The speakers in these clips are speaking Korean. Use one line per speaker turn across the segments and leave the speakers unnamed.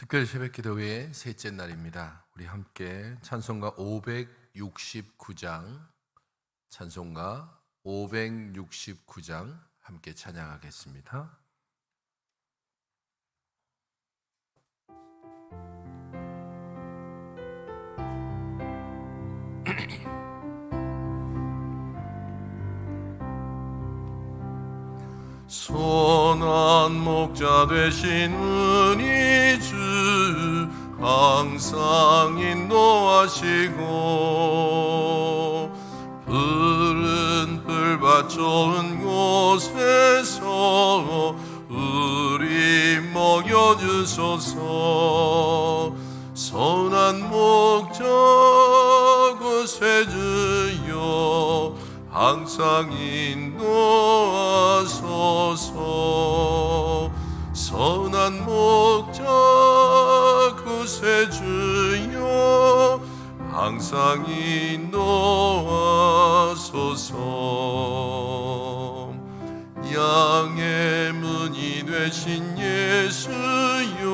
특별 새벽기도회의 셋째 날입니다. 우리 함께 찬송가 569장 함께 찬양하겠습니다. 선한 목자 되신 은희 주 항상 인도하시고 푸른 풀밭 좋은 곳에서 우리 먹여주소서. 선한 목자 구세주여 항상 인도하소서. 선한 목자 구세주여 항상 인도하소서. 양의 문이 되신 예수여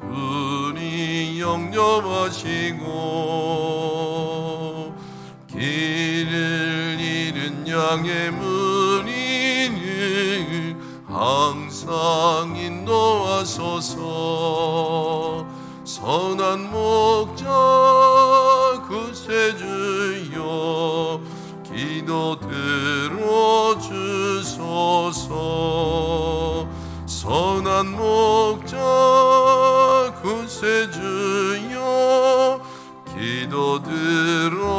우리 영접하시고 길을 잃은 양의 문이는 항상 인도하소서. 선한 목자 구세주여 기도 들어주소서. 선한 목자 구세주여 기도 들어주소서.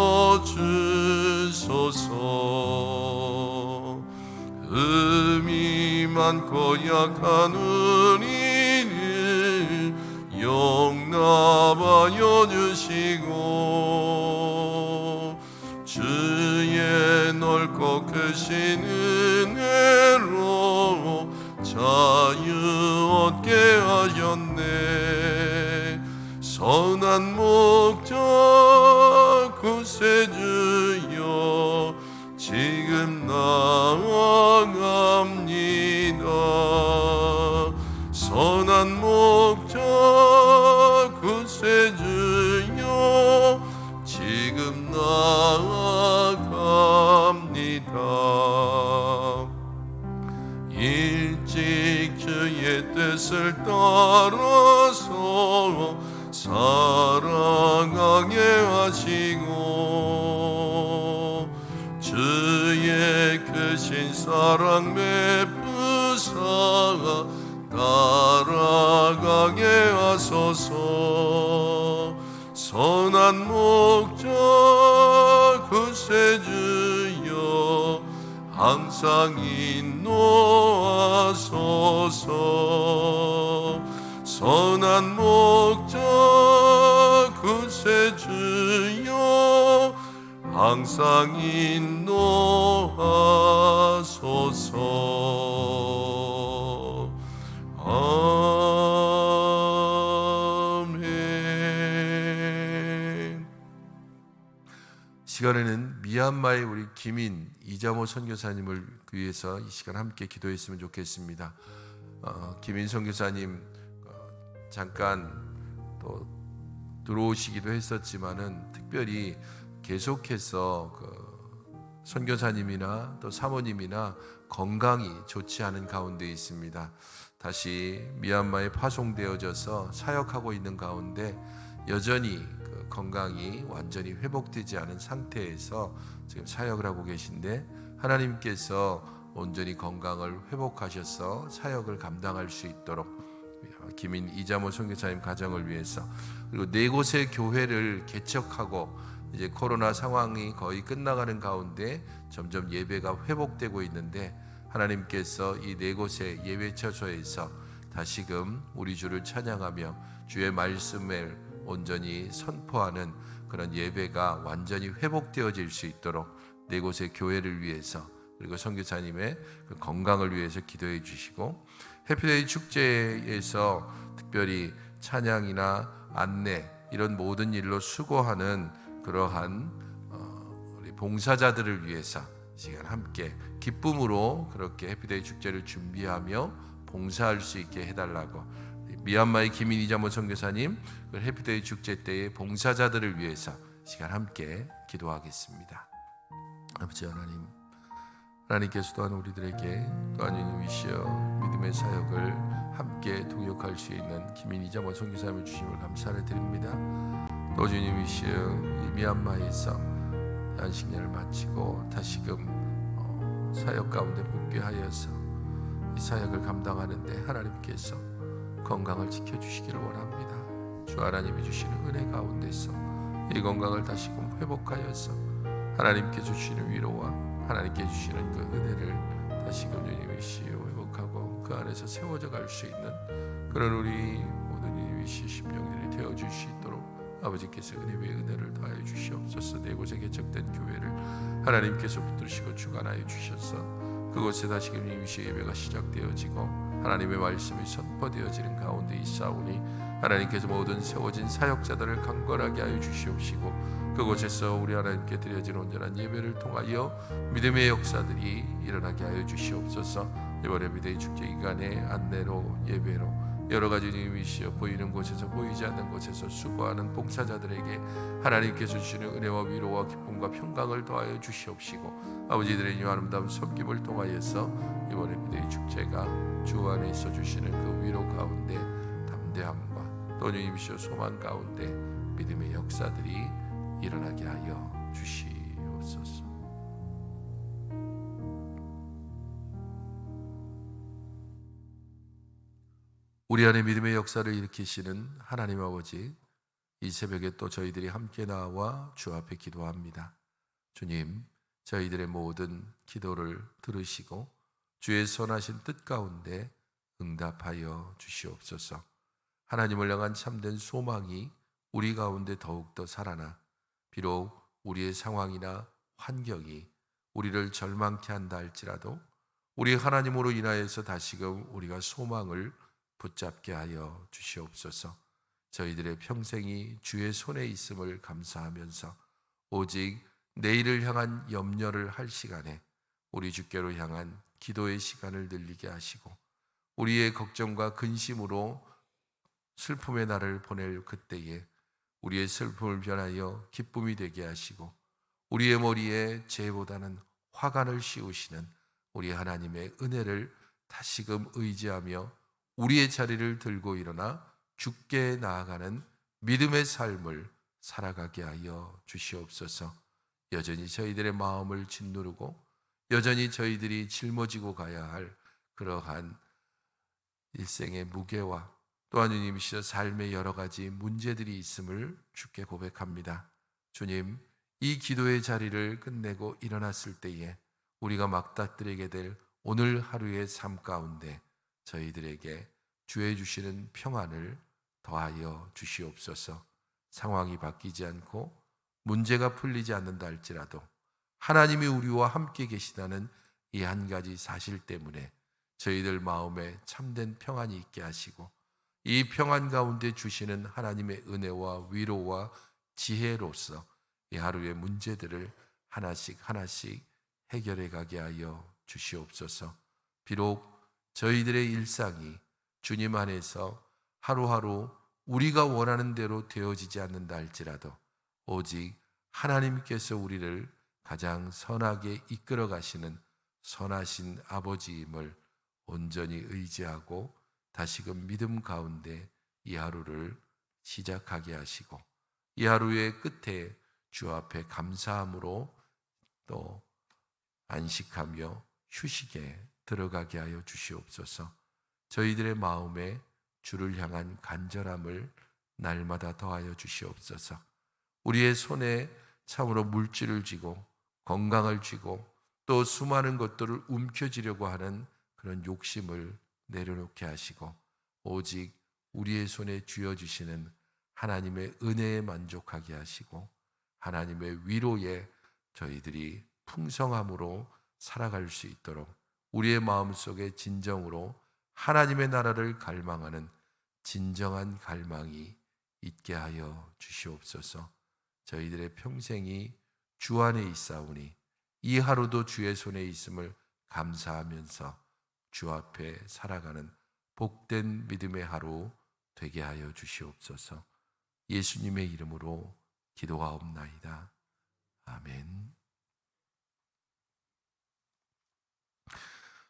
흠이 많고 약한 우리를 용납하여 주시고 주의 넓고 크신 은혜로 자유 얻게 하셨네. 선한 목자 구세주여 지금 나아갑니다. 선한 목자 구세주여 지금 나아갑니다. 일찍 주의 뜻을 따라서 살아가게 하시고 주의 크신 사랑 베푸사 따라가게 하소서. 선한 목자 구세주여 항상 인도하소서. 선한 목자 구세주여 항상 인도하소서. 아멘. 시간에는 미얀마의 우리 김인 이자모 선교사님을 위해서 이 시간 함께 기도했으면 좋겠습니다. 김인 선교사님 잠깐 또 들어오시기도 했었지만은 특별히 계속해서 선교사님이나 또 사모님이나 건강이 좋지 않은 가운데 있습니다. 다시 미얀마에 파송되어져서 사역하고 있는 가운데 여전히 건강이 완전히 회복되지 않은 상태에서 지금 사역을 하고 계신데 하나님께서 온전히 건강을 회복하셔서 사역을 감당할 수 있도록 김인 이자모 선교사님 가정을 위해서 그리고 4곳의 교회를 개척하고 이제 코로나 상황이 거의 끝나가는 가운데 점점 예배가 회복되고 있는데 하나님께서 이 4곳의 예배 처소에서 다시금 우리 주를 찬양하며 주의 말씀을 온전히 선포하는 그런 예배가 완전히 회복되어질 수 있도록 4곳의 교회를 위해서 그리고 선교사님의 건강을 위해서 기도해 주시고 해피데이 축제에서 특별히 찬양이나 안내 이런 모든 일로 수고하는 그러한 우리 봉사자들을 위해서 시간 함께 기쁨으로 그렇게 해피데이 축제를 준비하며 봉사할 수 있게 해달라고 미얀마의 김인희 자모 선교사님 그 해피데이 축제 때의 봉사자들을 위해서 시간 함께 기도하겠습니다. 아버지 하나님, 하나님께서 또한 우리들에게 또한 주님이시여 믿음의 사역을 함께 동역할 수 있는 김인희 자모 선교사님을 주심을 감사를 드립니다. 또 주님이시여 이 미얀마에서 안식년을 마치고 다시금 사역 가운데 복귀하여서 이 사역을 감당하는데 하나님께서 건강을 지켜주시기를 원합니다. 주 하나님이 주시는 은혜 가운데서 이 건강을 다시금 회복하여서 하나님께 주시는 위로와 하나님께 주시는 그 은혜를 다시금 주님이시여 회복하고 그 안에서 세워져 갈 수 있는 그런 우리 모든 주님이시여 심령들이 되어줄 수 있도록 아버지께서 은혜의 은혜를 더하여 주시옵소서. 네 곳에 개척된 교회를 하나님께서 붙드시고 주관하여 주셔서 그곳에 다시금 주님이시여 예배가 시작되어지고 하나님의 말씀이 선포되어지는 가운데 있사오니 하나님께서 모든 세워진 사역자들을 강건하게 하여 주시옵시고 그곳에서 우리 하나님께 드려진 온전한 예배를 통하여 믿음의 역사들이 일어나게 하여 주시옵소서. 이번에 미대의 축제 기간에 안내로 예배로 여러 가지 주님이시여 보이는 곳에서 보이지 않는 곳에서 수고하는 봉사자들에게 하나님께서 주시는 은혜와 위로와 기쁨과 평강을 더하여 주시옵시고 아버지들의 이 아름다운 섬김을 통하여서 이번에 미대의 축제가 주 안에 있어 주시는 그 위로 가운데 담대함과 또 주님이시여 소망 가운데 믿음의 역사들이 일어나게 하여 주시옵소서. 우리 안에 믿음의 역사를 일으키시는 하나님 아버지, 이 새벽에 또 저희들이 함께 나와 주 앞에 기도합니다. 주님, 저희들의 모든 기도를 들으시고 주의 선하신 뜻 가운데 응답하여 주시옵소서. 하나님을 향한 참된 소망이 우리 가운데 더욱더 살아나 비록 우리의 상황이나 환경이 우리를 절망케 한다 할지라도 우리 하나님으로 인하여서 다시금 우리가 소망을 붙잡게 하여 주시옵소서. 저희들의 평생이 주의 손에 있음을 감사하면서 오직 내일을 향한 염려를 할 시간에 우리 주께로 향한 기도의 시간을 늘리게 하시고 우리의 걱정과 근심으로 슬픔의 날을 보낼 그때에 우리의 슬픔을 변하여 기쁨이 되게 하시고 우리의 머리에 죄보다는 화관을 씌우시는 우리 하나님의 은혜를 다시금 의지하며 우리의 자리를 들고 일어나 주께 나아가는 믿음의 삶을 살아가게 하여 주시옵소서. 여전히 저희들의 마음을 짓누르고 여전히 저희들이 짊어지고 가야 할 그러한 일생의 무게와 또한 주님이시여 삶의 여러 가지 문제들이 있음을 주께 고백합니다. 주님, 이 기도의 자리를 끝내고 일어났을 때에 우리가 맞닥뜨리게 될 오늘 하루의 삶 가운데 저희들에게 주의 주시는 평안을 더하여 주시옵소서. 상황이 바뀌지 않고 문제가 풀리지 않는다 할지라도 하나님이 우리와 함께 계시다는 이 한 가지 사실 때문에 저희들 마음에 참된 평안이 있게 하시고 이 평안 가운데 주시는 하나님의 은혜와 위로와 지혜로서 이 하루의 문제들을 하나씩 하나씩 해결해 가게 하여 주시옵소서. 비록 저희들의 일상이 주님 안에서 하루하루 우리가 원하는 대로 되어지지 않는다 할지라도 오직 하나님께서 우리를 가장 선하게 이끌어 가시는 선하신 아버지임을 온전히 의지하고 다시금 믿음 가운데 이 하루를 시작하게 하시고 이 하루의 끝에 주 앞에 감사함으로 또 안식하며 휴식에 들어가게 하여 주시옵소서. 저희들의 마음에 주를 향한 간절함을 날마다 더하여 주시옵소서. 우리의 손에 참으로 물질을 쥐고 건강을 쥐고 또 수많은 것들을 움켜쥐려고 하는 그런 욕심을 내려놓게 하시고 오직 우리의 손에 쥐어주시는 하나님의 은혜에 만족하게 하시고 하나님의 위로에 저희들이 풍성함으로 살아갈 수 있도록 우리의 마음속에 진정으로 하나님의 나라를 갈망하는 진정한 갈망이 있게 하여 주시옵소서. 저희들의 평생이 주 안에 있사오니 이 하루도 주의 손에 있음을 감사하면서 주 앞에 살아가는 복된 믿음의 하루 되게 하여 주시옵소서. 예수님의 이름으로 기도하옵나이다. 아멘.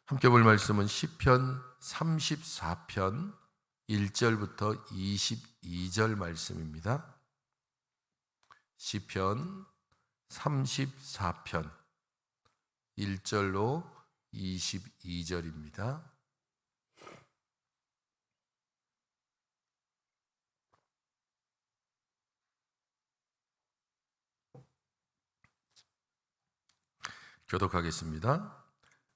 함께 볼 말씀은 시편 34편 1절부터 22절 말씀입니다. 시편 34편 1절로 22절입니다. 교독하겠습니다.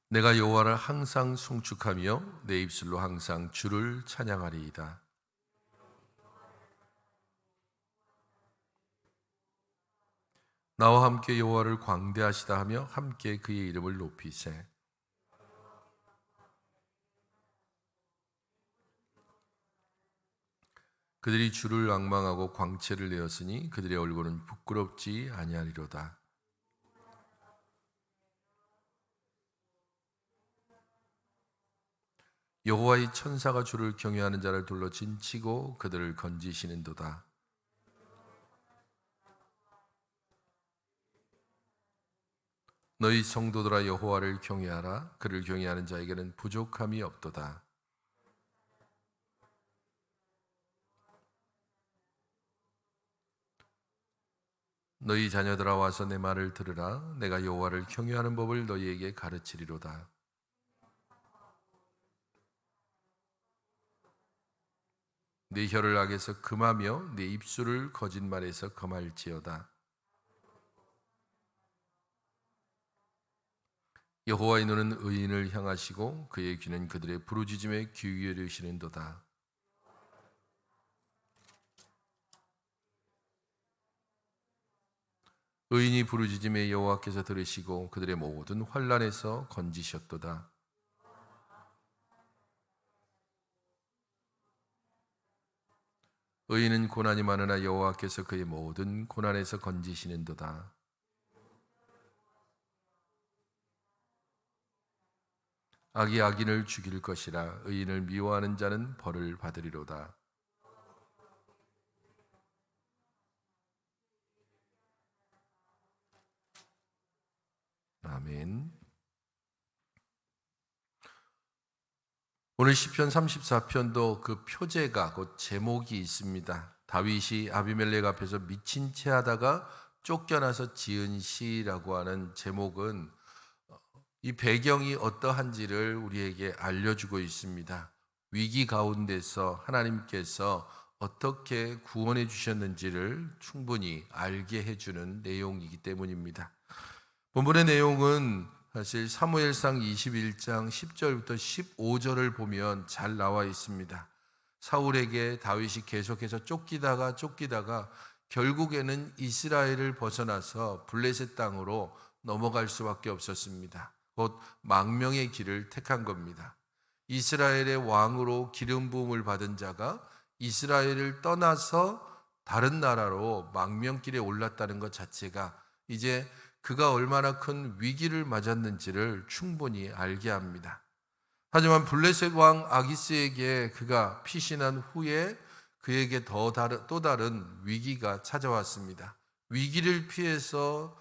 내가 여호와를 항상 송축하며 내 입술로 항상 주를 찬양하리이다. 나와 함께 여호와를 광대하시다 하며 함께 그의 이름을 높이세. 그들이 주를 앙망하고 광채를 내었으니 그들의 얼굴은 부끄럽지 아니하리로다. 여호와의 천사가 주를 경외하는 자를 둘러 진치고 그들을 건지시는도다. 너희 성도들아 여호와를 경외하라. 그를 경외하는 자에게는 부족함이 없도다. 너희 자녀들아 와서 내 말을 들으라. 내가 여호와를 경외하는 법을 너희에게 가르치리로다. 네 혀를 악에서 금하며 네 입술을 거짓말에서 금할지어다. 여호와의 눈은 의인을 향하시고 그의 귀는 그들의 부르짖음에 귀 기울이시는도다. 의인이 부르짖음에 여호와께서 들으시고 그들의 모든 환난에서 건지셨도다. 의인은 고난이 많으나 여호와께서 그의 모든 고난에서 건지시는도다. 악이 악인을 죽일 것이라. 의인을 미워하는 자는 벌을 받으리로다. 아멘. 오늘 시편 34편도 그 표제가 곧 제목이 있습니다. 다윗이 아비멜렉 앞에서 미친 채 하다가 쫓겨나서 지은 시라고 하는 제목은 이 배경이 어떠한지를 우리에게 알려주고 있습니다. 위기 가운데서 하나님께서 어떻게 구원해 주셨는지를 충분히 알게 해주는 내용이기 때문입니다. 본문의 내용은 사실 사무엘상 21장 10절부터 15절을 보면 잘 나와 있습니다. 사울에게 다윗이 계속해서 쫓기다가 결국에는 이스라엘을 벗어나서 블레셋 땅으로 넘어갈 수밖에 없었습니다. 곧 망명의 길을 택한 겁니다. 이스라엘의 왕으로 기름 부음을 받은 자가 이스라엘을 떠나서 다른 나라로 망명길에 올랐다는 것 자체가 이제 그가 얼마나 큰 위기를 맞았는지를 충분히 알게 합니다. 하지만 블레셋 왕 아기스에게 그가 피신한 후에 그에게 또 다른 위기가 찾아왔습니다. 위기를 피해서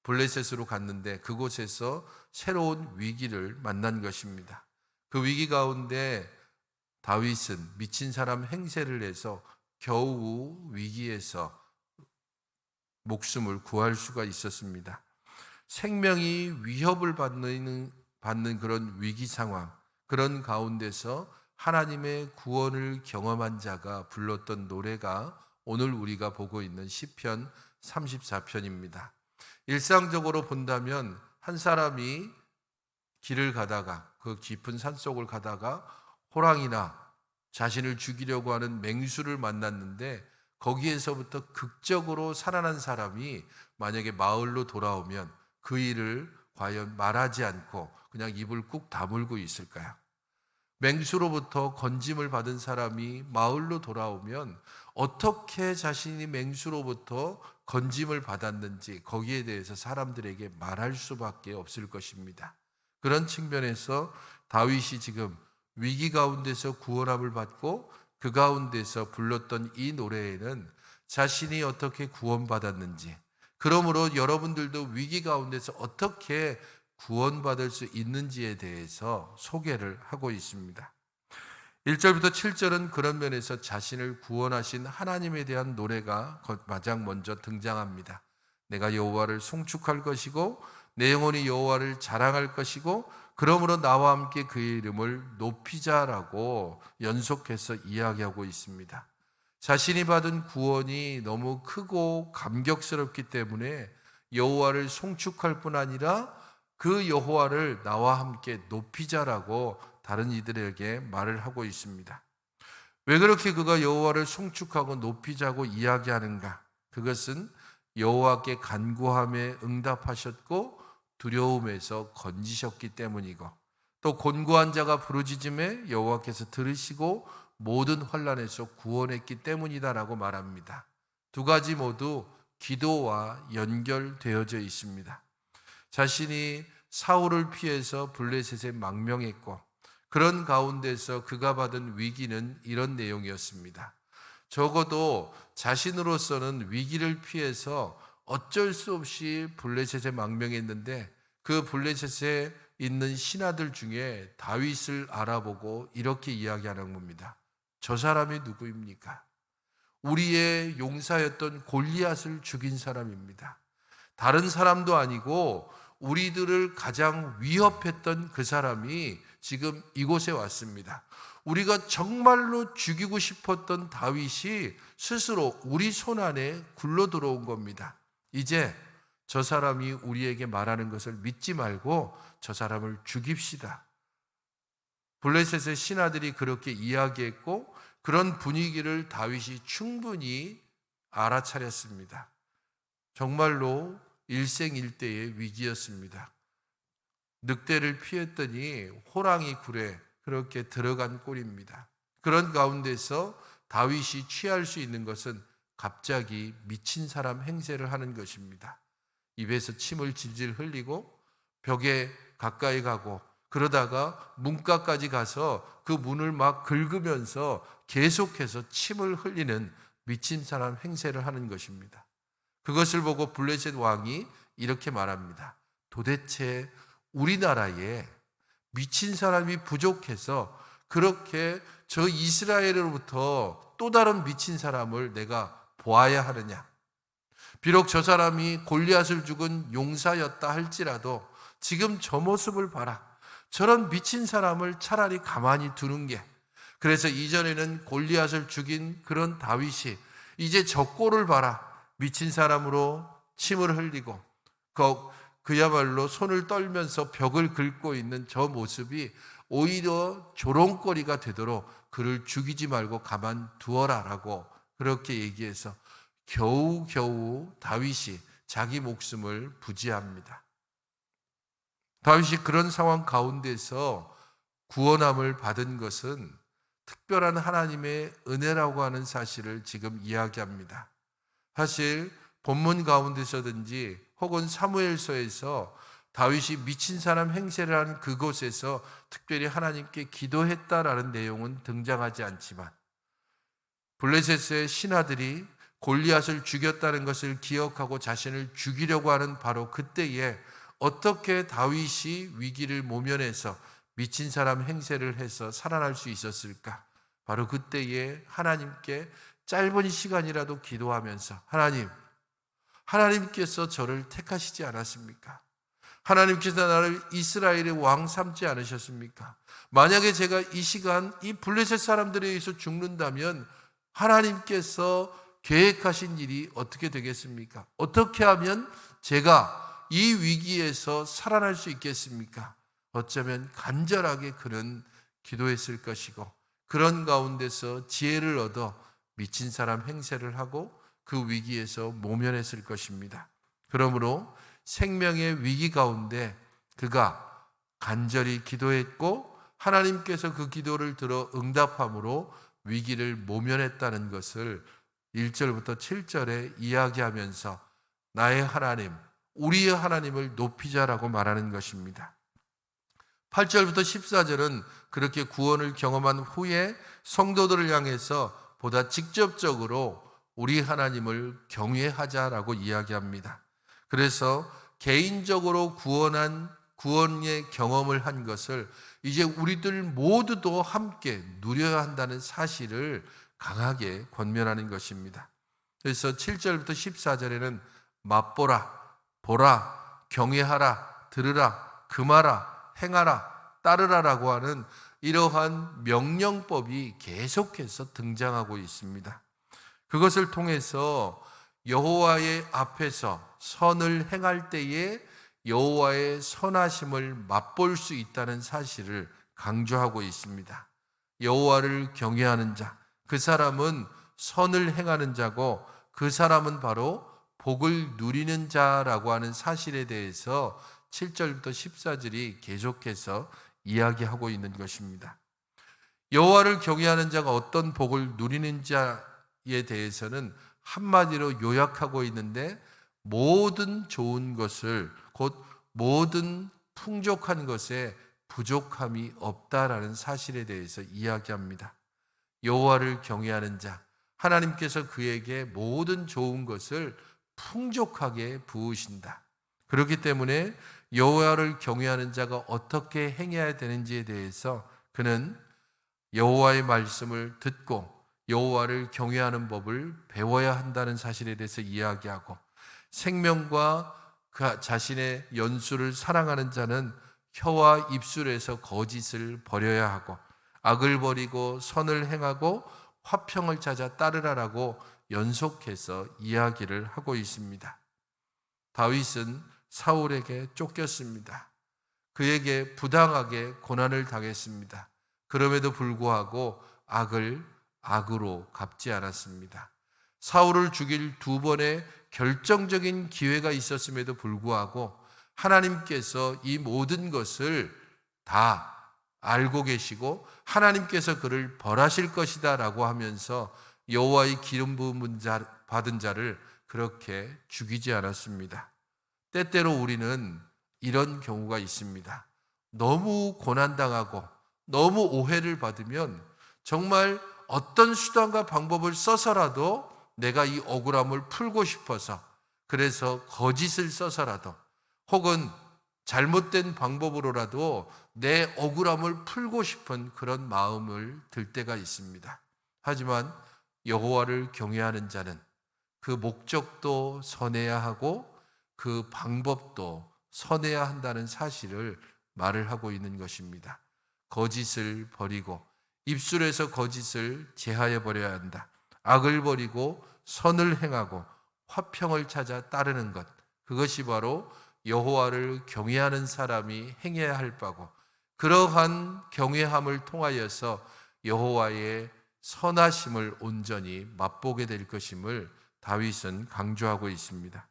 블레셋으로 갔는데 그곳에서 새로운 위기를 만난 것입니다. 그 위기 가운데 다윗은 미친 사람 행세를 해서 겨우 위기에서 목숨을 구할 수가 있었습니다. 생명이 위협을 받는 그런 위기 상황, 그런 가운데서 하나님의 구원을 경험한 자가 불렀던 노래가 오늘 우리가 보고 있는 시편 34편입니다. 일상적으로 본다면 한 사람이 길을 가다가 그 깊은 산속을 가다가 호랑이나 자신을 죽이려고 하는 맹수를 만났는데 거기에서부터 극적으로 살아난 사람이 만약에 마을로 돌아오면 그 일을 과연 말하지 않고 그냥 입을 꾹 다물고 있을까요? 맹수로부터 건짐을 받은 사람이 마을로 돌아오면 어떻게 자신이 맹수로부터 건짐을 받았는지 거기에 대해서 사람들에게 말할 수밖에 없을 것입니다. 그런 측면에서 다윗이 지금 위기 가운데서 구원함을 받고 그 가운데서 불렀던 이 노래에는 자신이 어떻게 구원받았는지, 그러므로 여러분들도 위기 가운데서 어떻게 구원받을 수 있는지에 대해서 소개를 하고 있습니다. 1절부터 7절은 그런 면에서 자신을 구원하신 하나님에 대한 노래가 가장 먼저 등장합니다. 내가 여호와를 송축할 것이고 내 영혼이 여호와를 자랑할 것이고 그러므로 나와 함께 그의 이름을 높이자라고 연속해서 이야기하고 있습니다. 자신이 받은 구원이 너무 크고 감격스럽기 때문에 여호와를 송축할 뿐 아니라 그 여호와를 나와 함께 높이자라고 다른 이들에게 말을 하고 있습니다. 왜 그렇게 그가 여호와를 송축하고 높이자고 이야기하는가? 그것은 여호와께 간구함에 응답하셨고 두려움에서 건지셨기 때문이고, 또 곤고한 자가 부르짖음에 여호와께서 들으시고 모든 환난에서 구원했기 때문이다라고 말합니다. 두 가지 모두 기도와 연결되어져 있습니다. 자신이 사울을 피해서 블레셋에 망명했고 그런 가운데서 그가 받은 위기는 이런 내용이었습니다. 적어도 자신으로서는 위기를 피해서 어쩔 수 없이 블레셋에 망명했는데 그 블레셋에 있는 신하들 중에 다윗을 알아보고 이렇게 이야기하는 겁니다. 저 사람이 누구입니까? 우리의 용사였던 골리앗을 죽인 사람입니다. 다른 사람도 아니고 우리들을 가장 위협했던 그 사람이 지금 이곳에 왔습니다. 우리가 정말로 죽이고 싶었던 다윗이 스스로 우리 손 안에 굴러 들어온 겁니다. 이제 저 사람이 우리에게 말하는 것을 믿지 말고 저 사람을 죽입시다. 블레셋의 신하들이 그렇게 이야기했고 그런 분위기를 다윗이 충분히 알아차렸습니다. 정말로 일생일대의 위기였습니다. 늑대를 피했더니 호랑이 굴에 그렇게 들어간 꼴입니다. 그런 가운데서 다윗이 취할 수 있는 것은 갑자기 미친 사람 행세를 하는 것입니다. 입에서 침을 질질 흘리고 벽에 가까이 가고 그러다가 문까지 가서 그 문을 막 긁으면서 계속해서 침을 흘리는 미친 사람 행세를 하는 것입니다. 그것을 보고 블레셋 왕이 이렇게 말합니다. 도대체 우리나라에 미친 사람이 부족해서 그렇게 저 이스라엘으로부터 또 다른 미친 사람을 내가 보아야 하느냐? 비록 저 사람이 골리앗을 죽은 용사였다 할지라도 지금 저 모습을 봐라. 저런 미친 사람을 차라리 가만히 두는 게, 그래서 이전에는 골리앗을 죽인 그런 다윗이 이제 저 꼴을 봐라. 미친 사람으로 침을 흘리고 그야말로 손을 떨면서 벽을 긁고 있는 저 모습이 오히려 조롱거리가 되도록 그를 죽이지 말고 가만 두어라 라고 그렇게 얘기해서 겨우겨우 다윗이 자기 목숨을 부지합니다. 다윗이 그런 상황 가운데서 구원함을 받은 것은 특별한 하나님의 은혜라고 하는 사실을 지금 이야기합니다. 사실 본문 가운데서든지 혹은 사무엘서에서 다윗이 미친 사람 행세를 한 그곳에서 특별히 하나님께 기도했다라는 내용은 등장하지 않지만 블레셋의 신하들이 골리앗을 죽였다는 것을 기억하고 자신을 죽이려고 하는 바로 그때에 어떻게 다윗이 위기를 모면해서 미친 사람 행세를 해서 살아날 수 있었을까? 바로 그때에 하나님께 짧은 시간이라도 기도하면서 하나님께서 저를 택하시지 않았습니까? 하나님께서 나를 이스라엘의 왕 삼지 않으셨습니까? 만약에 제가 이 시간 이 블레셋 사람들에 의해서 죽는다면 하나님께서 계획하신 일이 어떻게 되겠습니까? 어떻게 하면 제가 이 위기에서 살아날 수 있겠습니까? 어쩌면 간절하게 그는 기도했을 것이고 그런 가운데서 지혜를 얻어 미친 사람 행세를 하고 그 위기에서 모면했을 것입니다. 그러므로 생명의 위기 가운데 그가 간절히 기도했고 하나님께서 그 기도를 들어 응답함으로 위기를 모면했다는 것을 1절부터 7절에 이야기하면서 나의 하나님, 우리의 하나님을 높이자라고 말하는 것입니다. 8절부터 14절은 그렇게 구원을 경험한 후에 성도들을 향해서 보다 직접적으로 우리 하나님을 경외하자라고 이야기합니다. 그래서 개인적으로 구원의 경험을 한 것을 이제 우리들 모두도 함께 누려야 한다는 사실을 강하게 권면하는 것입니다. 그래서 7절부터 14절에는 맛보라, 보라, 경외하라, 들으라, 금하라, 행하라, 따르라라고 하는 이러한 명령법이 계속해서 등장하고 있습니다. 그것을 통해서 여호와의 앞에서 선을 행할 때에 여호와의 선하심을 맛볼 수 있다는 사실을 강조하고 있습니다. 여호와를 경외하는 자, 그 사람은 선을 행하는 자고 그 사람은 바로 복을 누리는 자라고 하는 사실에 대해서 7절부터 14절이 계속해서 이야기하고 있는 것입니다. 여호와를 경외하는 자가 어떤 복을 누리는 자에 대해서는 한마디로 요약하고 있는데, 모든 좋은 것을, 곧 모든 풍족한 것에 부족함이 없다라는 사실에 대해서 이야기합니다. 여호와를 경외하는 자, 하나님께서 그에게 모든 좋은 것을 풍족하게 부으신다. 그렇기 때문에 여호와를 경외하는 자가 어떻게 행해야 되는지에 대해서 그는 여호와의 말씀을 듣고 여호와를 경외하는 법을 배워야 한다는 사실에 대해서 이야기하고, 생명과 그 자신의 연수를 사랑하는 자는 혀와 입술에서 거짓을 버려야 하고, 악을 버리고 선을 행하고 화평을 찾아 따르라라고 연속해서 이야기를 하고 있습니다. 다윗은 사울에게 쫓겼습니다. 그에게 부당하게 고난을 당했습니다. 그럼에도 불구하고 악을 악으로 갚지 않았습니다. 사울을 죽일 두 번의 결정적인 기회가 있었음에도 불구하고 하나님께서 이 모든 것을 다 알고 계시고 하나님께서 그를 벌하실 것이다 라고 하면서 여호와의 기름 부음 받은 자를 그렇게 죽이지 않았습니다. 때때로 우리는 이런 경우가 있습니다. 너무 고난당하고 너무 오해를 받으면 정말 어떤 수단과 방법을 써서라도 내가 이 억울함을 풀고 싶어서, 그래서 거짓을 써서라도 혹은 잘못된 방법으로라도 내 억울함을 풀고 싶은 그런 마음을 들 때가 있습니다. 하지만 여호와를 경외하는 자는 그 목적도 선해야 하고 그 방법도 선해야 한다는 사실을 말을 하고 있는 것입니다. 거짓을 버리고 입술에서 거짓을 제하여 버려야 한다. 악을 버리고 선을 행하고 화평을 찾아 따르는 것, 그것이 바로 여호와를 경외하는 사람이 행해야 할 바고, 그러한 경외함을 통하여서 여호와의 선하심을 온전히 맛보게 될 것임을 다윗은 강조하고 있습니다.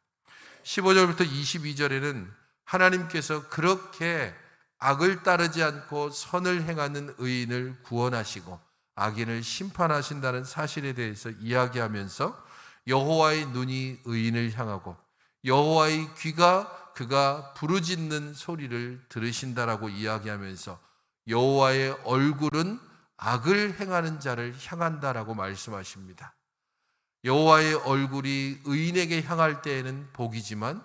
15절부터 22절에는 하나님께서 그렇게 악을 따르지 않고 선을 행하는 의인을 구원하시고 악인을 심판하신다는 사실에 대해서 이야기하면서 여호와의 눈이 의인을 향하고 여호와의 귀가 그가 부르짖는 소리를 들으신다라고 이야기하면서 여호와의 얼굴은 악을 행하는 자를 향한다라고 말씀하십니다. 여호와의 얼굴이 의인에게 향할 때에는 복이지만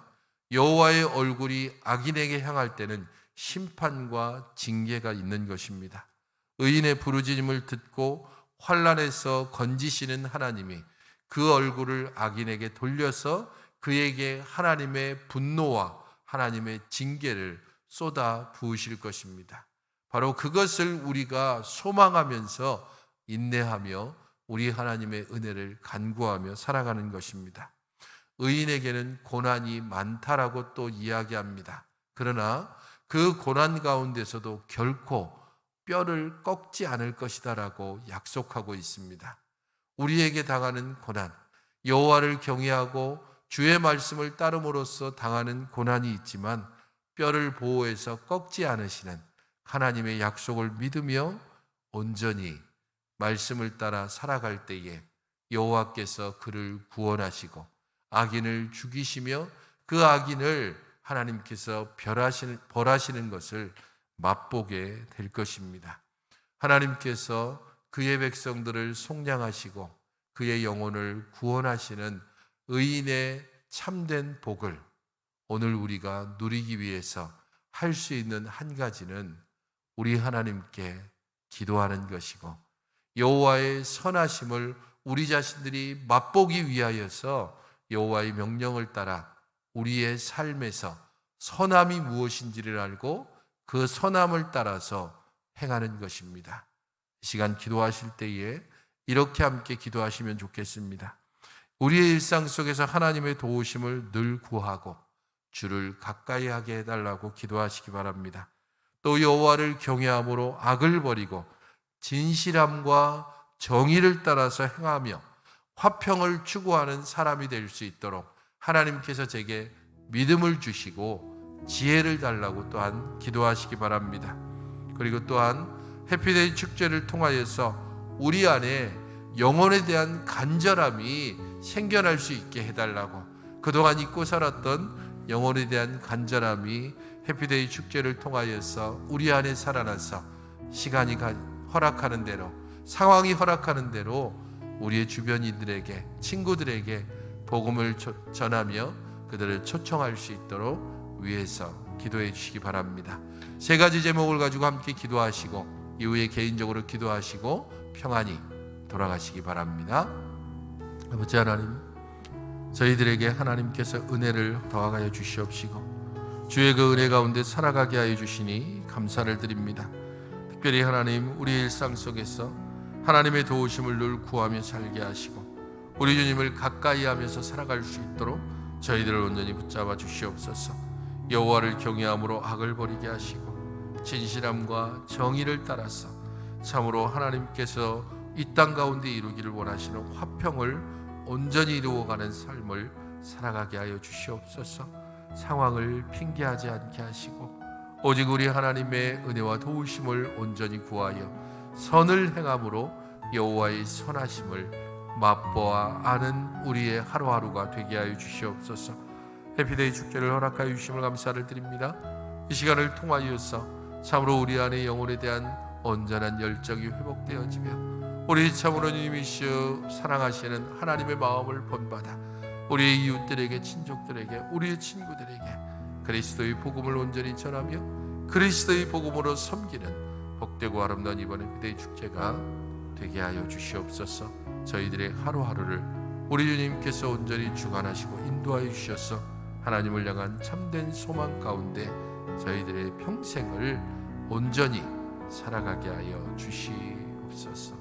여호와의 얼굴이 악인에게 향할 때는 심판과 징계가 있는 것입니다. 의인의 부르짖음을 듣고 환난에서 건지시는 하나님이 그 얼굴을 악인에게 돌려서 그에게 하나님의 분노와 하나님의 징계를 쏟아 부으실 것입니다. 바로 그것을 우리가 소망하면서 인내하며 우리 하나님의 은혜를 간구하며 살아가는 것입니다. 의인에게는 고난이 많다라고 또 이야기합니다. 그러나 그 고난 가운데서도 결코 뼈를 꺾지 않을 것이다라고 약속하고 있습니다. 우리에게 당하는 고난, 여호와를 경외하고 주의 말씀을 따름으로써 당하는 고난이 있지만 뼈를 보호해서 꺾지 않으시는 하나님의 약속을 믿으며 온전히 말씀을 따라 살아갈 때에 여호와께서 그를 구원하시고 악인을 죽이시며 그 악인을 하나님께서 벌하시는 것을 맛보게 될 것입니다. 하나님께서 그의 백성들을 속량하시고 그의 영혼을 구원하시는 의인의 참된 복을 오늘 우리가 누리기 위해서 할 수 있는 한 가지는 우리 하나님께 기도하는 것이고, 여호와의 선하심을 우리 자신들이 맛보기 위하여서 여호와의 명령을 따라 우리의 삶에서 선함이 무엇인지를 알고 그 선함을 따라서 행하는 것입니다. 이 시간 기도하실 때에 이렇게 함께 기도하시면 좋겠습니다. 우리의 일상 속에서 하나님의 도우심을 늘 구하고 주를 가까이 하게 해달라고 기도하시기 바랍니다. 또 여호와를 경외함으로 악을 버리고 진실함과 정의를 따라서 행하며 화평을 추구하는 사람이 될 수 있도록 하나님께서 제게 믿음을 주시고 지혜를 달라고 또한 기도하시기 바랍니다. 그리고 또한 해피데이 축제를 통하여서 우리 안에 영혼에 대한 간절함이 생겨날 수 있게 해달라고, 그동안 잊고 살았던 영혼에 대한 간절함이 해피데이 축제를 통하여서 우리 안에 살아나서 시간이 허락하는 대로, 상황이 허락하는 대로 우리의 주변인들에게, 친구들에게 복음을 전하며 그들을 초청할 수 있도록 위해서 기도해 주시기 바랍니다. 세 가지 제목을 가지고 함께 기도하시고 이후에 개인적으로 기도하시고 평안히 돌아가시기 바랍니다. 아버지 하나님, 저희들에게 하나님께서 은혜를 더하여 주시옵시고 주의 그 은혜 가운데 살아가게 하여 주시니 감사를 드립니다. 특별히 하나님, 우리 일상 속에서 하나님의 도우심을 늘 구하며 살게 하시고 우리 주님을 가까이 하면서 살아갈 수 있도록 저희들을 온전히 붙잡아 주시옵소서. 여호와를 경외함으로 악을 버리게 하시고 진실함과 정의를 따라서 참으로 하나님께서 이 땅 가운데 이루기를 원하시는 화평을 온전히 이루어가는 삶을 살아가게 하여 주시옵소서. 상황을 핑계하지 않게 하시고 오직 우리 하나님의 은혜와 도우심을 온전히 구하여 선을 행함으로 여호와의 선하심을 맛보아 아는 우리의 하루하루가 되게 하여 주시옵소서. 해피데이 축제를 허락하여 주심을 감사를 드립니다. 이 시간을 통하여서 참으로 우리 안에 영혼에 대한 온전한 열정이 회복되어지며 우리 참으로 주님이시여 사랑하시는 하나님의 마음을 본받아 우리의 이웃들에게, 친족들에게, 우리의 친구들에게 그리스도의 복음을 온전히 전하며 그리스도의 복음으로 섬기는 복되고 아름다운 이번 해피데이 축제가 되게 하여 주시옵소서. 저희들의 하루하루를 우리 주님께서 온전히 주관하시고 인도하여 주셔서 하나님을 향한 참된 소망 가운데 저희들의 평생을 온전히 살아가게 하여 주시옵소서.